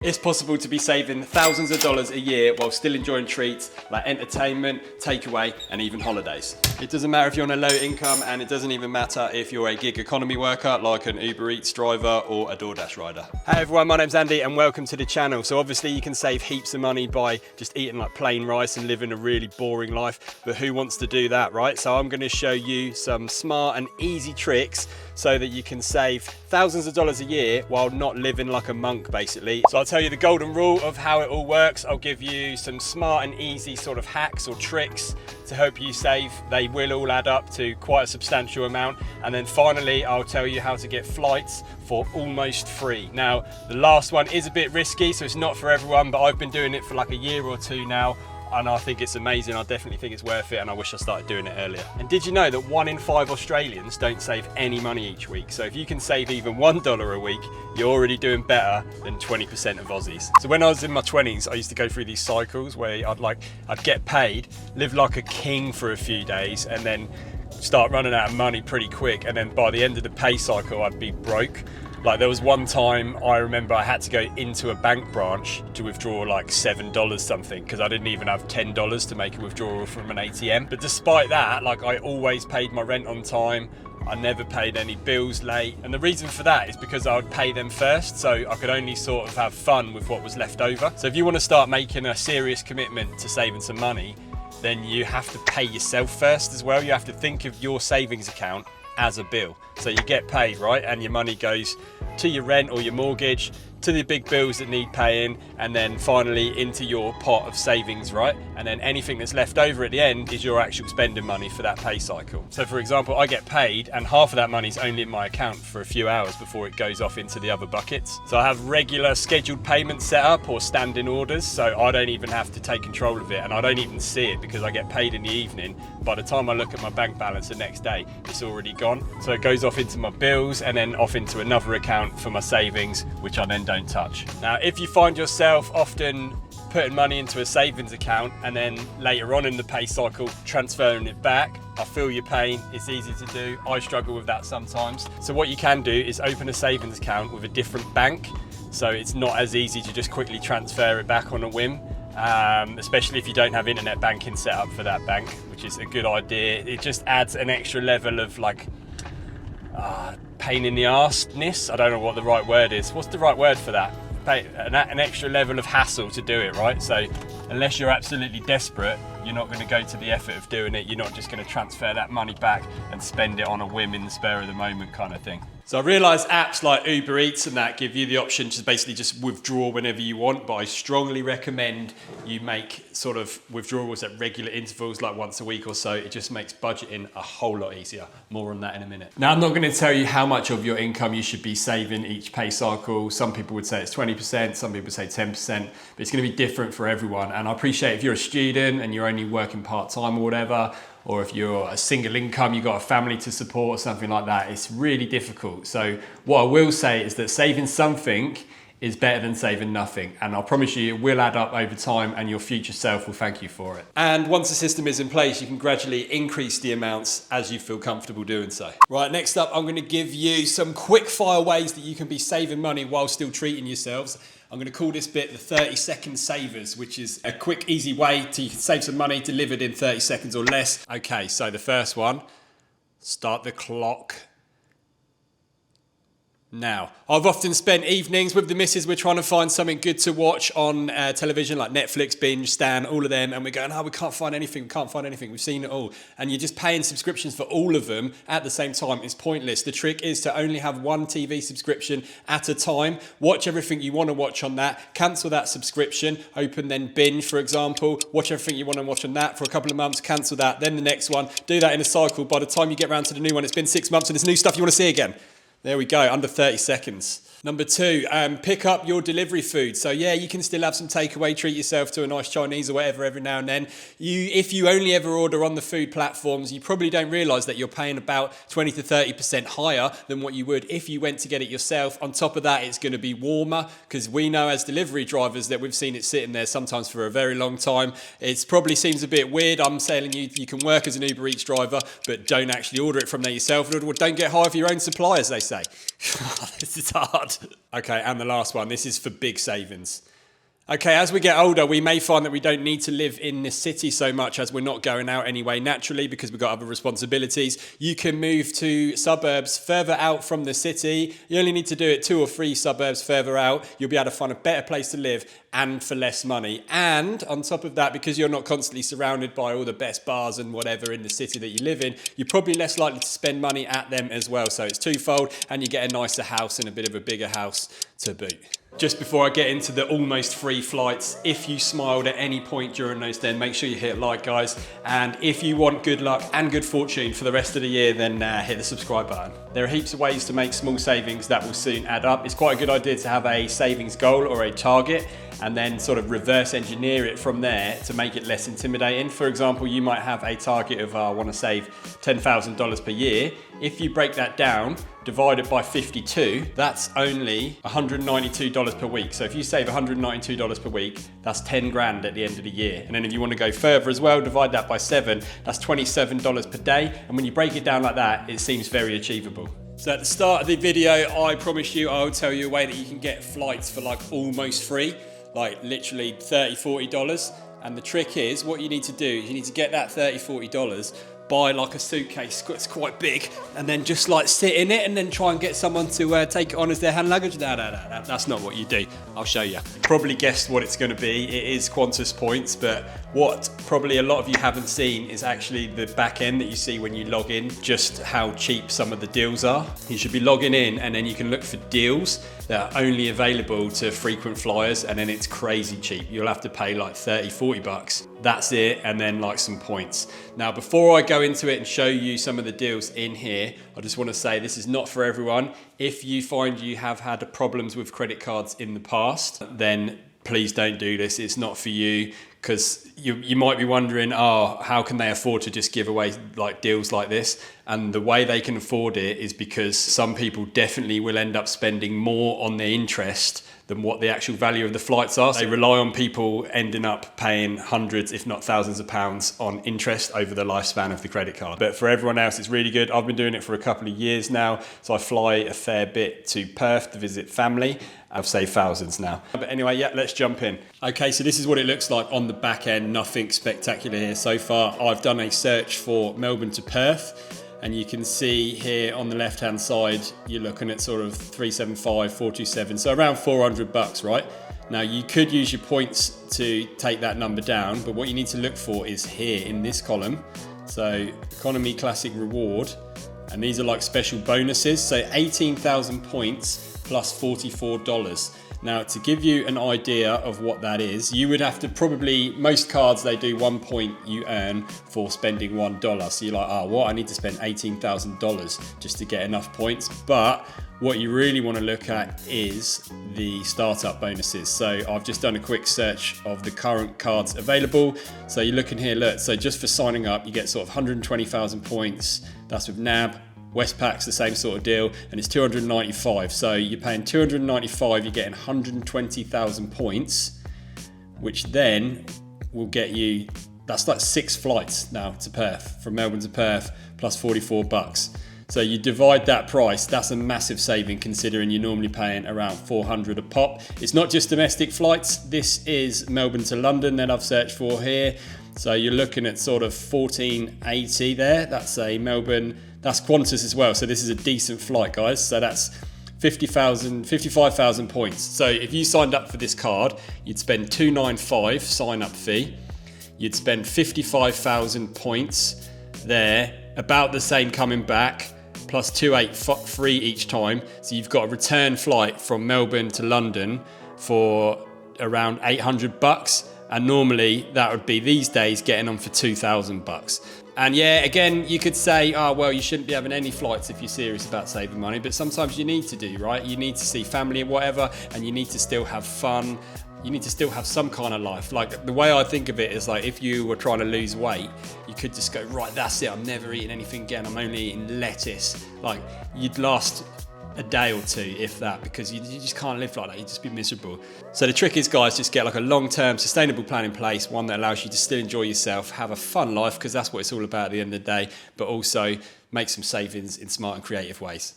It's possible to be saving thousands of dollars a year while still enjoying treats like entertainment, takeaway, and even holidays. It doesn't matter if you're on a low income, and it doesn't even matter if you're a gig economy worker like an Uber Eats driver or a DoorDash rider. Hey everyone, my name's Andy and welcome to the channel. So obviously you can save heaps of money by just eating like plain rice and living a really boring life, but who wants to do that, right? So I'm going to show you some smart and easy tricks so that you can save thousands of dollars a year while not living like a monk, basically. So I'll tell you the golden rule of how it all works. I'll give you some smart and easy sort of hacks or tricks to help you save. They will all add up to quite a substantial amount. And then finally, I'll tell you how to get flights for almost free. Now, the last one is a bit risky, so it's not for everyone, but I've been doing it for like a year or two now, and I think it's amazing. I definitely think it's worth it, and I wish I started doing it earlier. And did you know that 1 in 5 Australians don't save any money each week? So if you can save even $1 a week, you're already doing better than 20% of Aussies. So when I was in my 20s, I used to go through these cycles where I'd get paid, live like a king for a few days, and then start running out of money pretty quick. And then by the end of the pay cycle, I'd be broke. Like there was one time I remember I had to go into a bank branch to withdraw like $7 something because I didn't even have $10 to make a withdrawal from an ATM. But despite that, like I always paid my rent on time. I never paid any bills late. And the reason for that is because I would pay them first, so I could only sort of have fun with what was left over. So if you want to start making a serious commitment to saving some money, then you have to pay yourself first as well. You have to think of your savings account as a bill. So you get paid, right? And your money goes to your rent or your mortgage, to the big bills that need paying, and then finally into your pot of savings, right? And then anything that's left over at the end is your actual spending money for that pay cycle. So for example, I get paid and half of that money is only in my account for a few hours before it goes off into the other buckets. So I have regular scheduled payments set up or standing orders, so I don't even have to take control of it, and I don't even see it because I get paid in the evening. By the time I look at my bank balance the next day, it's already gone. So it goes off into my bills and then off into another account for my savings, which I then don't touch. Now, if you find yourself often putting money into a savings account and then later on in the pay cycle transferring it back, I feel your pain. It's easy to do. I struggle with that sometimes. So what you can do is open a savings account with a different bank, so it's not as easy to just quickly transfer it back on a whim. Especially if you don't have internet banking set up for that bank, which is a good idea. It just adds an extra level of like pain in the arse-ness. I don't know what the right word is. What's the right word for that? An extra level of hassle to do it, right? So unless you're absolutely desperate, you're not going to go to the effort of doing it. You're not just going to transfer that money back and spend it on a whim in the spur of the moment kind of thing. So I realise apps like Uber Eats and that give you the option to basically just withdraw whenever you want, but I strongly recommend you make sort of withdrawals at regular intervals, like once a week or so. It just makes budgeting a whole lot easier. More on that in a minute. Now, I'm not going to tell you how much of your income you should be saving each pay cycle. Some people would say it's 20%, some people say 10%, but it's going to be different for everyone. And I appreciate if you're a student and you're only working part-time or whatever, or if you're a single income, you've got a family to support or something like that, it's really difficult. So what I will say is that saving something is better than saving nothing. And I promise you, it will add up over time and your future self will thank you for it. And once the system is in place, you can gradually increase the amounts as you feel comfortable doing so. Right, next up, I'm gonna give you some quick fire ways that you can be saving money while still treating yourselves. I'm going to call this bit the 30-second savers, which is a quick, easy way to save some money delivered in 30 seconds or less. Okay, so the first one, start the clock now. I've often spent evenings with the missus. We're trying to find something good to watch on television, like Netflix, Binge, Stan, all of them. And we're going, oh, we can't find anything. We can't find anything. We've seen it all. And you're just paying subscriptions for all of them at the same time. It's pointless. The trick is to only have one TV subscription at a time. Watch everything you want to watch on that. Cancel that subscription. Open then Binge, for example. Watch everything you want to watch on that for a couple of months. Cancel that. Then the next one. Do that in a cycle. By the time you get around to the new one, it's been 6 months and there's new stuff you want to see again. There we go, under 30 seconds. Number 2, pick up your delivery food. So yeah, you can still have some takeaway, treat yourself to a nice Chinese or whatever every now and then. If you only ever order on the food platforms, you probably don't realise that you're paying about 20 to 30% higher than what you would if you went to get it yourself. On top of that, it's going to be warmer because we know as delivery drivers that we've seen it sitting there sometimes for a very long time. It probably seems a bit weird. I'm telling you, you can work as an Uber Eats driver, but don't actually order it from there yourself. Or don't get high for your own supply, as they say. This is hard. card. Okay, and the last one, this is for big savings. Okay, as we get older, we may find that we don't need to live in the city so much as we're not going out anyway naturally because we've got other responsibilities. You can move to suburbs further out from the city. You only need to do it 2 or 3 suburbs further out. You'll be able to find a better place to live and for less money. And on top of that, because you're not constantly surrounded by all the best bars and whatever in the city that you live in, you're probably less likely to spend money at them as well. So it's twofold, and you get a nicer house and a bit of a bigger house to boot. Just before I get into the almost free flights, if you smiled at any point during those, then make sure you hit like, guys. And if you want good luck and good fortune for the rest of the year, then hit the subscribe button. There are heaps of ways to make small savings that will soon add up. It's quite a good idea to have a savings goal or a target and then sort of reverse engineer it from there to make it less intimidating. For example, you might have a target of, I want to save $10,000 per year. If you break that down, divide it by 52, that's only $192 per week. So if you save $192 per week, that's 10 grand at the end of the year. And then if you want to go further as well, divide that by 7, that's $27 per day. And when you break it down like that, it seems very achievable. So at the start of the video, I promised you I'll tell you a way that you can get flights for like almost free, like literally $30, $40. And the trick is, what you need to do is you need to get that $30, $40, buy like a suitcase, it's quite big, and then just like sit in it and then try and get someone to take it on as their hand luggage. No, that's not what you do. I'll show you. Probably guessed what it's going to be. It is Qantas points, but what probably a lot of you haven't seen is actually the back end that you see when you log in, just how cheap some of the deals are. You should be logging in and then you can look for deals that are only available to frequent flyers, and then it's crazy cheap. You'll have to pay like 30, 40 bucks. That's it, and then like some points. Now, before I go into it and show you some of the deals in here, I just want to say this is not for everyone. If you find you have had problems with credit cards in the past, then please don't do this. It's not for you, because you might be wondering, oh, how can they afford to just give away like deals like this? And the way they can afford it is because some people definitely will end up spending more on their interest than what the actual value of the flights are. So they rely on people ending up paying hundreds, if not thousands of pounds on interest over the lifespan of the credit card. But for everyone else, it's really good. I've been doing it for a couple of years now. So I fly a fair bit to Perth to visit family. I've saved thousands now. But anyway, yeah, let's jump in. Okay, so this is what it looks like on the back end. Nothing spectacular here so far. I've done a search for Melbourne to Perth, and you can see here on the left-hand side, you're looking at sort of 375, 427, so around 400 bucks, right? Now, you could use your points to take that number down, but what you need to look for is here in this column. So Economy Classic Reward, and these are like special bonuses. So 18,000 points plus $44. Now, to give you an idea of what that is, you would have to probably, most cards, they do 1 point you earn for spending $1. So you're like, oh, what? I need to spend $18,000 just to get enough points. But what you really want to look at is the startup bonuses. So I've just done a quick search of the current cards available. So you're looking here, look, so just for signing up, you get sort of 120,000 points. That's with NAB. Westpac's the same sort of deal, and it's 295. So you're paying 295, you're getting 120,000 points, which then will get you, that's like 6 flights now to Perth, from Melbourne to Perth, plus 44 bucks. So you divide that price, that's a massive saving considering you're normally paying around 400 a pop. It's not just domestic flights, this is Melbourne to London that I've searched for here. So you're looking at sort of 1480 there. That's a Melbourne, that's Qantas as well. So this is a decent flight, guys. So that's 55,000 points. So if you signed up for this card, you'd spend 295 sign up fee. You'd spend 55,000 points there, about the same coming back, plus 283 each time. So you've got a return flight from Melbourne to London for around 800 bucks. And normally that would be these days getting on for 2,000 bucks. And yeah, again, you could say, oh, well, you shouldn't be having any flights if you're serious about saving money, but sometimes you need to do, right? You need to see family and whatever, and you need to still have fun. You need to still have some kind of life. Like, the way I think of it is like, if you were trying to lose weight, you could just go, right, that's it. I'm never eating anything again. I'm only eating lettuce. Like, you'd last a day or two, if that, because you just can't live like that. You'd just be miserable. So the trick is, guys, just get like a long-term sustainable plan in place, one that allows you to still enjoy yourself, have a fun life, because that's what it's all about at the end of the day, but also make some savings in smart and creative ways.